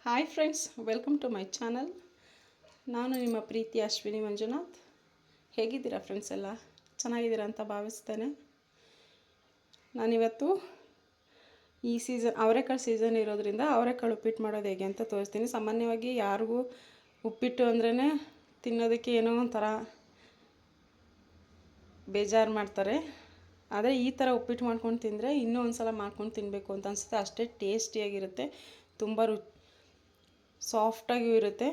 Hi friends, welcome to my channel. ನಾನು ನಿಮ್ಮ ಪ್ರೀತಿ ಅಶ್ವಿನಿ ಮಂಜುನಾಥ್. ಹೇಗಿದ್ದೀರಾ ಫ್ರೆಂಡ್ಸ್? ಎಲ್ಲ ಚೆನ್ನಾಗಿದ್ದೀರಾ ಅಂತ ಭಾವಿಸ್ತೇನೆ. ನಾನಿವತ್ತು ಈ ಅವರೆಕಾಳು ಸೀಸನ್ ಇರೋದ್ರಿಂದ ಅವರೆಕಾಳು ಉಪ್ಪಿಟ್ಟು ಮಾಡೋದು ಹೇಗೆ ಅಂತ ತೋರಿಸ್ತೀನಿ. ಸಾಮಾನ್ಯವಾಗಿ ಯಾರಿಗೂ ಉಪ್ಪಿಟ್ಟು ಅಂದ್ರೇ ತಿನ್ನೋದಕ್ಕೆ ಏನೋ ಒಂಥರ ಬೇಜಾರು ಮಾಡ್ತಾರೆ. ಆದರೆ ಈ ಥರ ಉಪ್ಪಿಟ್ಟು ಮಾಡ್ಕೊಂಡು ತಿಂದರೆ ಇನ್ನೂ ಒಂದು ಸಲ ಮಾಡ್ಕೊಂಡು ತಿನ್ನಬೇಕು ಅಂತ ಅನಿಸುತ್ತೆ. ಅಷ್ಟೇ ಟೇಸ್ಟಿಯಾಗಿರುತ್ತೆ, ತುಂಬ ಸಾಫ್ಟಾಗಿಯೂ ಇರುತ್ತೆ.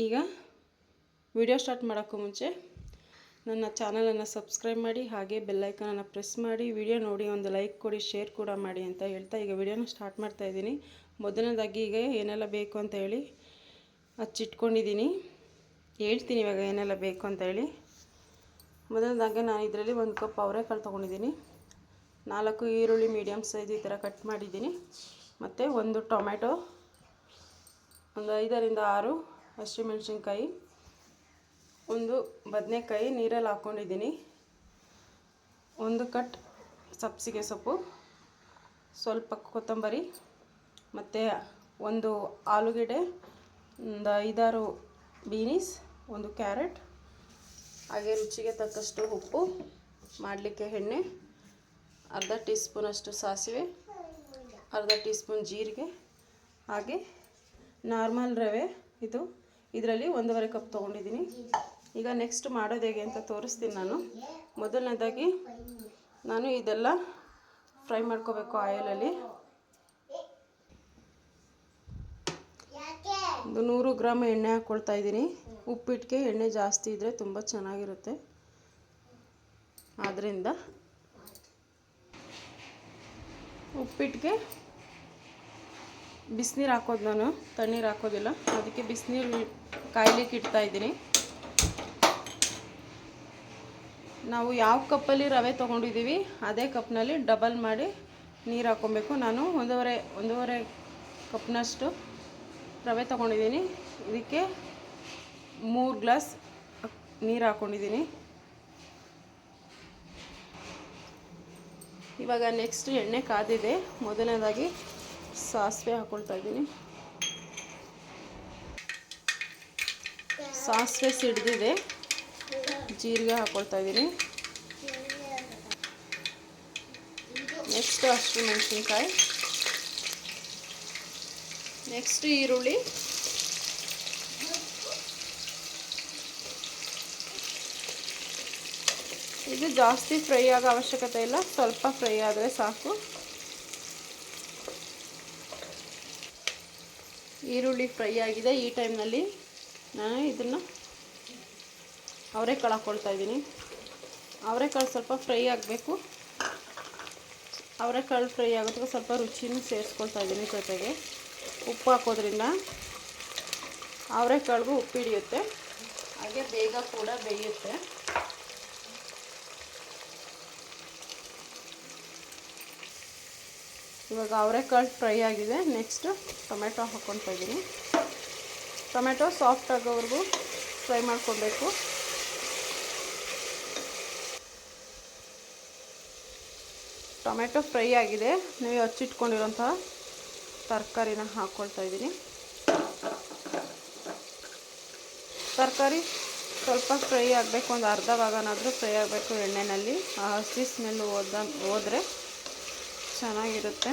ಈಗ ವಿಡಿಯೋ ಸ್ಟಾರ್ಟ್ ಮಾಡೋಕ್ಕೂ ಮುಂಚೆ ನನ್ನ ಚಾನಲನ್ನು ಸಬ್ಸ್ಕ್ರೈಬ್ ಮಾಡಿ, ಹಾಗೆ ಬೆಲ್ಲೈಕನನ್ನು ಪ್ರೆಸ್ ಮಾಡಿ, ವಿಡಿಯೋ ನೋಡಿ ಒಂದು ಲೈಕ್ ಕೊಡಿ, ಶೇರ್ ಕೂಡ ಮಾಡಿ ಅಂತ ಹೇಳ್ತಾ ಈಗ ವಿಡಿಯೋನ ಸ್ಟಾರ್ಟ್ ಮಾಡ್ತಾಯಿದ್ದೀನಿ. ಮೊದಲನೇದಾಗಿ ಈಗ ಏನೆಲ್ಲ ಬೇಕು ಅಂತ ಹೇಳಿ ಹಚ್ಚಿಟ್ಕೊಂಡಿದ್ದೀನಿ. ಹೇಳ್ತೀನಿ ಇವಾಗ ಏನೆಲ್ಲ ಬೇಕು ಅಂತ ಹೇಳಿ. ಮೊದಲನೇದಾಗಿ ನಾನು ಇದರಲ್ಲಿ 1 ಕಪ್ ಅವರೆಕಾಳು ತೊಗೊಂಡಿದ್ದೀನಿ, 4 ಈರುಳ್ಳಿ ಮೀಡಿಯಮ್ ಸೈಜ್ ಈ ಥರ ಕಟ್ ಮಾಡಿದ್ದೀನಿ, ಮತ್ತು 1 ಟೊಮೆಟೊ, ಒಂದು 5 ರಿಂದ 6 ಹಸಿಮೆಣಸಿನ್ಕಾಯಿ, 1 ಬದನೆಕಾಯಿ ನೀರಲ್ಲಿ ಹಾಕ್ಕೊಂಡಿದ್ದೀನಿ, 1 ಕಟ್ ಸಬ್ಬಸಿಗೆ ಸೊಪ್ಪು, ಸ್ವಲ್ಪ ಕೊತ್ತಂಬರಿ, ಮತ್ತು 1 ಆಲೂಗೆಡ್ಡೆ, ಒಂದು 5-6 ಬೀನೀಸ್, 1 ಕ್ಯಾರೆಟ್, ಹಾಗೆ ರುಚಿಗೆ ತಕ್ಕಷ್ಟು ಉಪ್ಪು, ಮಾಡಲಿಕ್ಕೆ ಎಣ್ಣೆ, ಅರ್ಧ ಟೀ ಸ್ಪೂನಷ್ಟು ಸಾಸಿವೆ, ಅರ್ಧ ಟೀ ಸ್ಪೂನ್ ಜೀರಿಗೆ, ಹಾಗೆ ನಾರ್ಮಲ್ ರವೆ ಇದರಲ್ಲಿ 1.5 ಕಪ್ ತೊಗೊಂಡಿದ್ದೀನಿ. ಈಗ ನೆಕ್ಸ್ಟ್ ಮಾಡೋದು ಹೇಗೆ ಅಂತ ತೋರಿಸ್ತೀನಿ ನಾನು. ಮೊದಲನೇದಾಗಿ ನಾನು ಇದೆಲ್ಲ ಫ್ರೈ ಮಾಡ್ಕೋಬೇಕು ಆಯಿಲಲ್ಲಿ. ಒಂದು 100 ಗ್ರಾಮ್ ಎಣ್ಣೆ ಹಾಕ್ಕೊಳ್ತಾ ಇದ್ದೀನಿ. ಉಪ್ಪಿಟ್ಟಿಗೆ ಎಣ್ಣೆ ಜಾಸ್ತಿ ಇದ್ದರೆ ತುಂಬ ಚೆನ್ನಾಗಿರುತ್ತೆ. ಆದ್ದರಿಂದ ಉಪ್ಪಿಟ್ಟಿಗೆ ಬಿಸಿನೀರು ಹಾಕೋದು, ನಾನು ತಣ್ಣೀರು ಹಾಕೋದಿಲ್ಲ, ಅದಕ್ಕೆ ಬಿಸಿನೀರು ಕಾಯ್ಲಿಕ್ಕೆ ಇಡ್ತಾಯಿದ್ದೀನಿ. ನಾವು ಯಾವ ಕಪ್ಪಲ್ಲಿ ರವೆ ತೊಗೊಂಡಿದ್ದೀವಿ ಅದೇ ಕಪ್ನಲ್ಲಿ ಡಬಲ್ ಮಾಡಿ ನೀರು ಹಾಕ್ಕೊಬೇಕು. ನಾನು ಒಂದೂವರೆ ಕಪ್ನಷ್ಟು ರವೆ ತೊಗೊಂಡಿದ್ದೀನಿ. ಇದಕ್ಕೆ 3 ಗ್ಲಾಸ್ ನೀರು ಹಾಕ್ಕೊಂಡಿದ್ದೀನಿ. ಇವಾಗ ನೆಕ್ಸ್ಟ್ ಎಣ್ಣೆ ಕಾದಿದೆ. ಮೊದಲನೇದಾಗಿ ಸಾಸಿವೆ ಹಾಕ್ಕೊಳ್ತಾ ಇದ್ದೀನಿ. ಸಾಸಿವೆ ಸಿಡಿದಿದೆ, ಜೀರಿಗೆ ಹಾಕ್ಕೊಳ್ತಾ ಇದ್ದೀನಿ. ನೆಕ್ಸ್ಟ್ ಹಸಿಮೆಣಸಿನ್ಕಾಯಿ, ನೆಕ್ಸ್ಟ್ ಈರುಳ್ಳಿ, ಇದು ಜಾಸ್ತಿ ಫ್ರೈ ಆಗೋ ಅವಶ್ಯಕತೆ ಇಲ್ಲ, ಸ್ವಲ್ಪ ಫ್ರೈ ಆದರೆ ಸಾಕು. ಈರುಳ್ಳಿ ಫ್ರೈ ಆಗಿದೆ. ಈ ಟೈಮ್ನಲ್ಲಿ ನಾನು ಇದನ್ನು ಅವರೆಕಾಳು ಹಾಕ್ಕೊಳ್ತಾ ಇದ್ದೀನಿ. ಅವರೆಕಾಳು ಸ್ವಲ್ಪ ಫ್ರೈ ಆಗಬೇಕು. ಅವರೆಕಾಳು ಫ್ರೈ ಆಗೋದಕ್ಕೆ ಸ್ವಲ್ಪ ರುಚಿನೂ ಸೇರಿಸ್ಕೊಳ್ತಾ ಇದ್ದೀನಿ. ಜೊತೆಗೆ ಉಪ್ಪು ಹಾಕೋದ್ರಿಂದ ಅವರೆಕಾಳಿಗೂ ಉಪ್ಪು ಹಿಡಿಯುತ್ತೆ, ಹಾಗೆ ಬೇಗ ಕೂಡ ಬೇಯುತ್ತೆ. ಇವಾಗ ಅವರೆಕಾಳು ಫ್ರೈ ಆಗಿದೆ. ನೆಕ್ಸ್ಟ್ ಟೊಮೆಟೊ ಹಾಕ್ಕೊಳ್ತಾ ಇದ್ದೀನಿ. ಟೊಮೆಟೊ ಸಾಫ್ಟ್ ಆಗೋವರೆಗೂ ಫ್ರೈ ಮಾಡ್ಕೊಳ್ಬೇಕು. ಟೊಮೆಟೊ ಫ್ರೈ ಆಗಿದೆ. ನೀವು ಹಚ್ಚಿಟ್ಕೊಂಡಿರೋಂಥ ತರಕಾರಿನ ಹಾಕ್ಕೊಳ್ತಾ ಇದ್ದೀನಿ. ತರಕಾರಿ ಸ್ವಲ್ಪ ಫ್ರೈ ಆಗಬೇಕು, ಒಂದು ಅರ್ಧ ಭಾಗನಾದರೂ ಫ್ರೈ ಆಗಬೇಕು ಎಣ್ಣೆಯಲ್ಲಿ. ಆ ಹಸಿ ಸ್ಮೆಲ್ ಹೋದರೆ ಚೆನ್ನಾಗಿರುತ್ತೆ.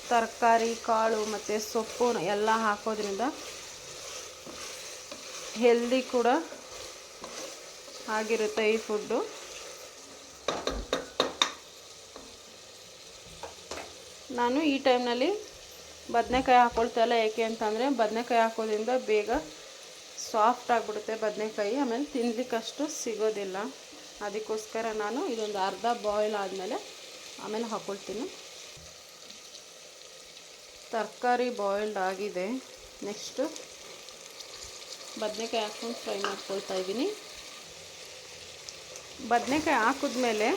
ತರಕಾರಿ, ಕಾಳು ಮತ್ತು ಸೊಪ್ಪು ಎಲ್ಲ ಹಾಕೋದ್ರಿಂದ ಹೆಲ್ದಿ ಕೂಡ ಆಗಿರುತ್ತೆ ಈ ಫುಡ್ಡು. ನಾನು ಈ ಟೈಮ್ನಲ್ಲಿ ಬದನೆಕಾಯಿ ಹಾಕ್ಕೊಳ್ತಾ ಇಲ್ಲ. ಏಕೆ ಅಂತಂದರೆ ಬದನೆಕಾಯಿ ಹಾಕೋದ್ರಿಂದ ಬೇಗ ಸಾಫ್ಟ್ ಆಗಿಬಿಡುತ್ತೆ ಬದನೆಕಾಯಿ, ಆಮೇಲೆ ತಿನ್ನಲಿಕ್ಕಷ್ಟು ಸಿಗೋದಿಲ್ಲ. ಅದಕ್ಕೋಸ್ಕರ ನಾನು ಇದೊಂದು ಅರ್ಧ ಬಾಯ್ಲ್ ಆದಮೇಲೆ ಆಮೇಲೆ ಹಾಕ್ಕೊಳ್ತೀನಿ. ತರಕಾರಿ ಬಾಯ್ಲ್ಡ್ ಆಗಿದೆ. ನೆಕ್ಸ್ಟು ಬದನೆಕಾಯಿ ಹಾಕ್ಕೊಂಡು ಫ್ರೈ ಮಾಡ್ಕೊಳ್ತಾ ಇದ್ದೀನಿ. ಬದನೆಕಾಯಿ ಹಾಕಿದ್ಮೇಲೆ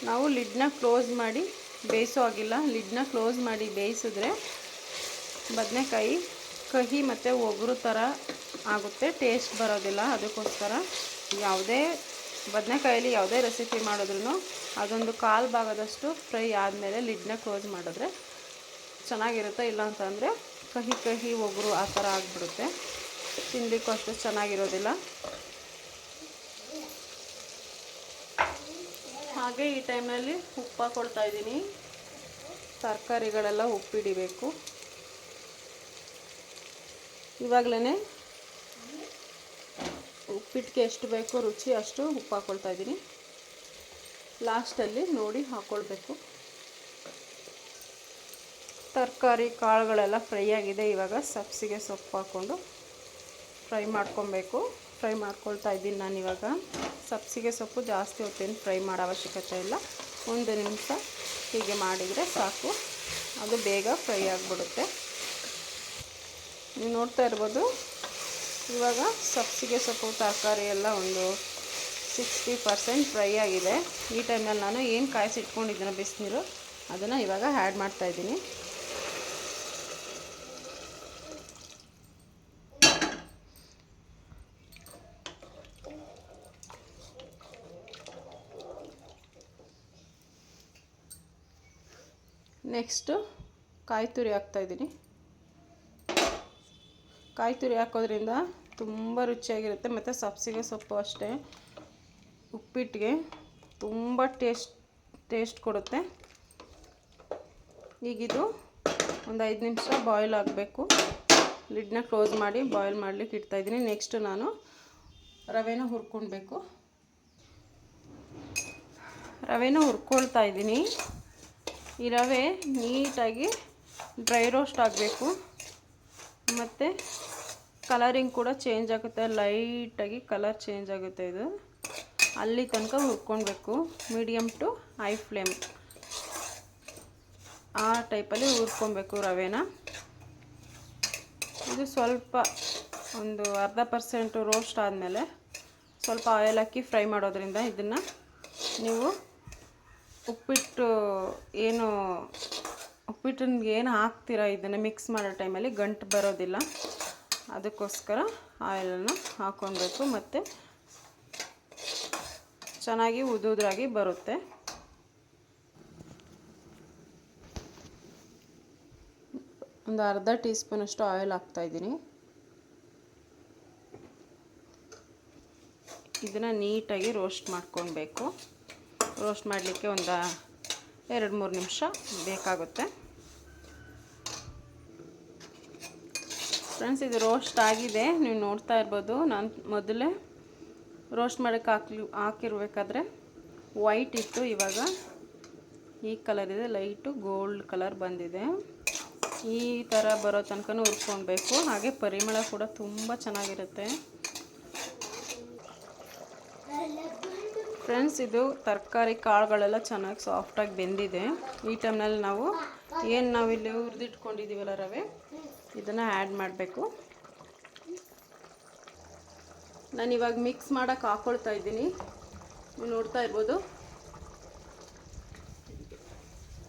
ನಾವು ಲಿಡ್ನ ಕ್ಲೋಸ್ ಮಾಡಿ ಬೇಯಿಸೋ ಆಗಿಲ್ಲ. ಲಿಡ್ನ ಕ್ಲೋಸ್ ಮಾಡಿ ಬೇಯಿಸಿದ್ರೆ ಬದನೆಕಾಯಿ ಕಹಿ ಮತ್ತು ಒಗರು ಥರ ಆಗುತ್ತೆ, ಟೇಸ್ಟ್ ಬರೋದಿಲ್ಲ. ಅದಕ್ಕೋಸ್ಕರ ಯಾವುದೇ ಬದನೆಕಾಯಲ್ಲಿ ಯಾವುದೇ ರೆಸಿಪಿ ಮಾಡಿದ್ರೂ ಅದೊಂದು 1/4 ಭಾಗದಷ್ಟು ಫ್ರೈ ಆದಮೇಲೆ ಲಿಡ್ನ ಕ್ಲೋಸ್ ಮಾಡಿದ್ರೆ ಚೆನ್ನಾಗಿರುತ್ತೆ, ಇಲ್ಲ ಅಂತಂದರೆ ಕಹಿ ಕಹಿ ಒಗರು ಆ ಥರ ಆಗಿಬಿಡುತ್ತೆ, ತಿನ್ನಲಿಕ್ಕೂ ಅಷ್ಟು ಚೆನ್ನಾಗಿರೋದಿಲ್ಲ. ಹಾಗೆ ಈ ಟೈಮ್ನಲ್ಲಿ ಉಪ್ಪು ಹಾಕ್ಕೊಳ್ತಾ ಇದ್ದೀನಿ. ತರಕಾರಿಗಳೆಲ್ಲ ಉಪ್ಪಿಡಿಬೇಕು. ಇವಾಗಲೇ ಉಪ್ಪಿಟ್ಟಿಗೆ ಎಷ್ಟು ಬೇಕೋ ರುಚಿ ಅಷ್ಟು ಉಪ್ಪು ಹಾಕ್ಕೊಳ್ತಾ ಇದ್ದೀನಿ. ಲಾಸ್ಟಲ್ಲಿ ನೋಡಿ ಹಾಕ್ಕೊಳ್ಬೇಕು. ತರಕಾರಿ ಕಾಳುಗಳೆಲ್ಲ ಫ್ರೈ ಆಗಿದೆ. ಇವಾಗ ಸಬ್ಸಿಗೆ ಸೊಪ್ಪು ಹಾಕ್ಕೊಂಡು ಫ್ರೈ ಮಾಡ್ಕೊಬೇಕು. ಫ್ರೈ ಮಾಡ್ಕೊಳ್ತಾ ಇದ್ದೀನಿ ನಾನು. ಇವಾಗ ಸಬ್ಸಿಗೆ ಸೊಪ್ಪು ಜಾಸ್ತಿ ಹೊತ್ತೇನು ಫ್ರೈ ಮಾಡೋ ಅವಶ್ಯಕತೆ ಇಲ್ಲ, 1 ನಿಮಿಷ ಹೀಗೆ ಮಾಡಿದರೆ ಸಾಕು, ಅದು ಬೇಗ ಫ್ರೈ ಆಗಿಬಿಡುತ್ತೆ. ನೀವು ನೋಡ್ತಾ ಇರ್ಬೋದು, ಇವಾಗ ಸಬ್ಸಿಗೆ ಸೊಪ್ಪು ತರಕಾರಿ ಎಲ್ಲ ಒಂದು 60% ಫ್ರೈ ಆಗಿದೆ. ಈ ಟೈಮಲ್ಲಿ ನಾನು ಏನು ಕಾಯಿಸಿಟ್ಕೊಂಡಿದ್ದೀನೋ ಬಿಸಿನೀರು, ಅದನ್ನು ಇವಾಗ ಆ್ಯಡ್ ಮಾಡ್ತಾಯಿದ್ದೀನಿ. ನೆಕ್ಸ್ಟು ಕಾಯಿ ತುರಿ ಹಾಕ್ತಾಯಿದ್ದೀನಿ. ಕಾಯಿ ತುರಿ ಹಾಕೋದ್ರಿಂದ ತುಂಬ ರುಚಿಯಾಗಿರುತ್ತೆ, ಮತ್ತು ಸಬ್ಸಿಗೆ ಸೊಪ್ಪು ಅಷ್ಟೇ ಉಪ್ಪಿಟ್ಟಿಗೆ ತುಂಬ ಟೇಸ್ಟ್ ಕೊಡುತ್ತೆ. ಈಗಿದು ಒಂದು 5 ನಿಮಿಷ ಬಾಯ್ಲ್ ಆಗಬೇಕು. ಲಿಡ್ನ ಕ್ಲೋಸ್ ಮಾಡಿ ಬಾಯ್ಲ್ ಮಾಡಲಿಕ್ಕೆ ಇಡ್ತಾಯಿದ್ದೀನಿ. ನೆಕ್ಸ್ಟ್ ನಾನು ರವೆನ ಹುರ್ಕೊಳ್ಬೇಕು. ರವೆನ ಹುರ್ಕೊಳ್ತಾ ಇದ್ದೀನಿ. ಈ ರವೆ ನೀಟಾಗಿ ಡ್ರೈ ರೋಸ್ಟ್ ಆಗಬೇಕು, ಮತ್ತು ಕಲರಿಂಗ್ ಕೂಡ ಚೇಂಜ್ ಆಗುತ್ತೆ, ಲೈಟಾಗಿ ಕಲರ್ ಚೇಂಜ್ ಆಗುತ್ತೆ. ಇದು ಅಲ್ಲಿ ತನಕ ಹುರ್ಕೊಳ್ಬೇಕು. ಮೀಡಿಯಮ್ ಟು ಹೈ ಫ್ಲೇಮ್ ಆ ಟೈಪಲ್ಲಿ ಹುರ್ಕೊಬೇಕು ರವೆನ. ಇದು ಸ್ವಲ್ಪ ಒಂದು 1/2% ರೋಸ್ಟ್ ಆದಮೇಲೆ ಸ್ವಲ್ಪ ಆಯಿಲ್ ಹಾಕಿ ಫ್ರೈ ಮಾಡೋದ್ರಿಂದ ಇದನ್ನು ನೀವು ಉಪ್ಪಿಟ್ಟನ್ನು ಏನು ಹಾಕ್ತೀರಾ ಇದನ್ನು ಮಿಕ್ಸ್ ಮಾಡೋ ಟೈಮಲ್ಲಿ ಗಂಟು ಬರೋದಿಲ್ಲ. ಅದಕ್ಕೋಸ್ಕರ ಆಯಿಲನ್ನು ಹಾಕ್ಕೊಳ್ಬೇಕು, ಮತ್ತು ಚೆನ್ನಾಗಿ ಉದುರಾಗಿ ಬರುತ್ತೆ. ಒಂದು 1/2 ಟೀ ಸ್ಪೂನಷ್ಟು ಆಯಿಲ್ ಹಾಕ್ತಾಯಿದ್ದೀನಿ. ಇದನ್ನು ನೀಟಾಗಿ ರೋಸ್ಟ್ ಮಾಡ್ಕೊಳ್ಬೇಕು. ರೋಸ್ಟ್ ಮಾಡಲಿಕ್ಕೆ ಒಂದು 2-3 ನಿಮಿಷ ಬೇಕಾಗುತ್ತೆ. ಫ್ರೆಂಡ್ಸ್, ಇದು ರೋಸ್ಟ್ ಆಗಿದೆ, ನೀವು ನೋಡ್ತಾ ಇರ್ಬೋದು. ನಾನು ಮೊದಲೇ ರೋಸ್ಟ್ ಮಾಡೋಕ್ಕೆ ಹಾಕಿರ್ಬೇಕಾದ್ರೆ ವೈಟ್ ಇತ್ತು, ಇವಾಗ ಈ ಕಲರ್ ಇದೆ, ಲೈಟು ಗೋಲ್ಡ್ ಕಲರ್ ಬಂದಿದೆ. ಈ ಥರ ಬರೋ ತನಕ ಹುರ್ಕೊಳ್ಬೇಕು. ಹಾಗೆ ಪರಿಮಳ ಕೂಡ ತುಂಬ ಚೆನ್ನಾಗಿರುತ್ತೆ. ಫ್ರೆಂಡ್ಸ್, ಇದು ತರಕಾರಿ ಕಾಳುಗಳೆಲ್ಲ ಚೆನ್ನಾಗಿ ಸಾಫ್ಟಾಗಿ ಬೆಂದಿದೆ. ಈ ಟೈಮ್ನಲ್ಲಿ ನಾವಿಲ್ಲಿ ಹುರಿದಿಟ್ಕೊಂಡಿದ್ದೀವಲ್ಲ ರವೆ, ಇದನ್ನು ಆ್ಯಡ್ ಮಾಡಬೇಕು. ನಾನು ಇವಾಗ ಮಿಕ್ಸ್ ಮಾಡೋಕ್ಕೆ ಹಾಕ್ಕೊಳ್ತಾ ಇದ್ದೀನಿ. ನೀವು ನೋಡ್ತಾ ಇರ್ಬೋದು.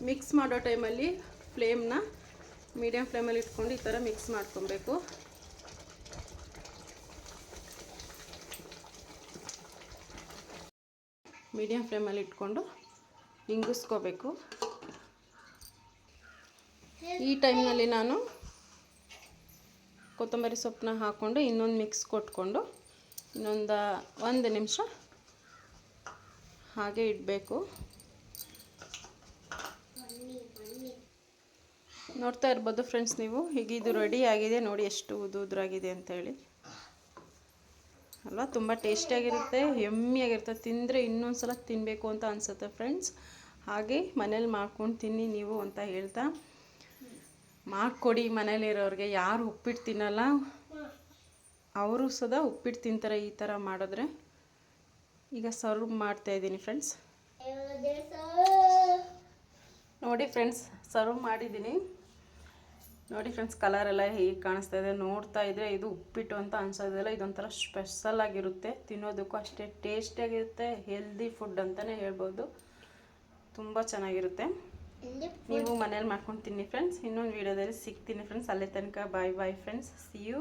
ಮಿಕ್ಸ್ ಮಾಡೋ ಟೈಮಲ್ಲಿ ಫ್ಲೇಮ್ನ ಮೀಡಿಯಮ್ ಫ್ಲೇಮಲ್ಲಿ ಇಟ್ಕೊಂಡು ಈ ಥರ ಮಿಕ್ಸ್ ಮಾಡ್ಕೊಬೇಕು. ಮೀಡಿಯಮ್ ಫ್ಲೇಮಲ್ಲಿ ಇಟ್ಕೊಂಡು ಹಿಂಗಿಸ್ಕೋಬೇಕು. ಈ ಟೈಮ್ನಲ್ಲಿ ನಾನು ಕೊತ್ತಂಬರಿ ಸೊಪ್ಪನ್ನ ಹಾಕ್ಕೊಂಡು ಇನ್ನೊಂದು ಮಿಕ್ಸ್ ಕೊಟ್ಕೊಂಡು ಇನ್ನೊಂದು 1 ನಿಮಿಷ ಹಾಗೆ ಇಡಬೇಕು. ನೋಡ್ತಾ ಇರ್ಬೋದು ಫ್ರೆಂಡ್ಸ್ ನೀವು. ಈಗ ಇದು ರೆಡಿ ಆಗಿದೆ ನೋಡಿ, ಎಷ್ಟು ಉದುರಾಗಿದೆ ಅಂತ ಹೇಳಿ ಅಲ್ವಾ. ತುಂಬ ಟೇಸ್ಟಿಯಾಗಿರುತ್ತೆ, ಯಮ್ಮಿಯಾಗಿರುತ್ತೆ. ತಿಂದರೆ ಇನ್ನೊಂದು ಸಲ ತಿನ್ನಬೇಕು ಅಂತ ಅನಿಸುತ್ತೆ ಫ್ರೆಂಡ್ಸ್. ಹಾಗೆ ಮನೇಲಿ ಮಾಡ್ಕೊಂಡು ತಿನ್ನಿ ನೀವು ಅಂತ ಹೇಳ್ತಾ, ಮಾಡಿಕೊಡಿ ಮನೇಲಿರೋರಿಗೆ. ಯಾರು ಉಪ್ಪಿಟ್ಟು ತಿನ್ನಲ್ಲ ಅವರು ಸದಾ ಉಪ್ಪಿಟ್ಟು ತಿಂತಾರೆ ಈ ಥರ ಮಾಡಿದ್ರೆ. ಈಗ ಸರ್ವ್ ಮಾಡ್ತಾಯಿದ್ದೀನಿ ಫ್ರೆಂಡ್ಸ್. ನೋಡಿ ಫ್ರೆಂಡ್ಸ್, ಸರ್ವ್ ಮಾಡಿದ್ದೀನಿ. ನೋಡಿ ಫ್ರೆಂಡ್ಸ್, ಕಲರೆಲ್ಲ ಹೇಗೆ ಕಾಣಿಸ್ತಾ ಇದೆ ನೋಡ್ತಾ ಇದ್ದರೆ ಇದು ಉಪ್ಪಿಟ್ಟು ಅಂತ ಅನ್ಸೋದಿಲ್ಲ. ಇದೊಂಥರ ಸ್ಪೆಷಲ್ ಆಗಿರುತ್ತೆ, ತಿನ್ನೋದಕ್ಕೂ ಅಷ್ಟೇ ಟೇಸ್ಟಿಯಾಗಿರುತ್ತೆ. ಹೆಲ್ದಿ ಫುಡ್ ಅಂತಲೇ ಹೇಳ್ಬೋದು. ತುಂಬ ಚೆನ್ನಾಗಿರುತ್ತೆ. ನೀವು ಮನೇಲಿ ಮಾಡ್ಕೊಂಡು ತಿನ್ನಿ ಫ್ರೆಂಡ್ಸ್. ಇನ್ನೊಂದು ವೀಡಿಯೋದಲ್ಲಿ ಸಿಗ್ತೀನಿ ಫ್ರೆಂಡ್ಸ್. ಅಲ್ಲೇ ತನಕ bye bye friends. See you.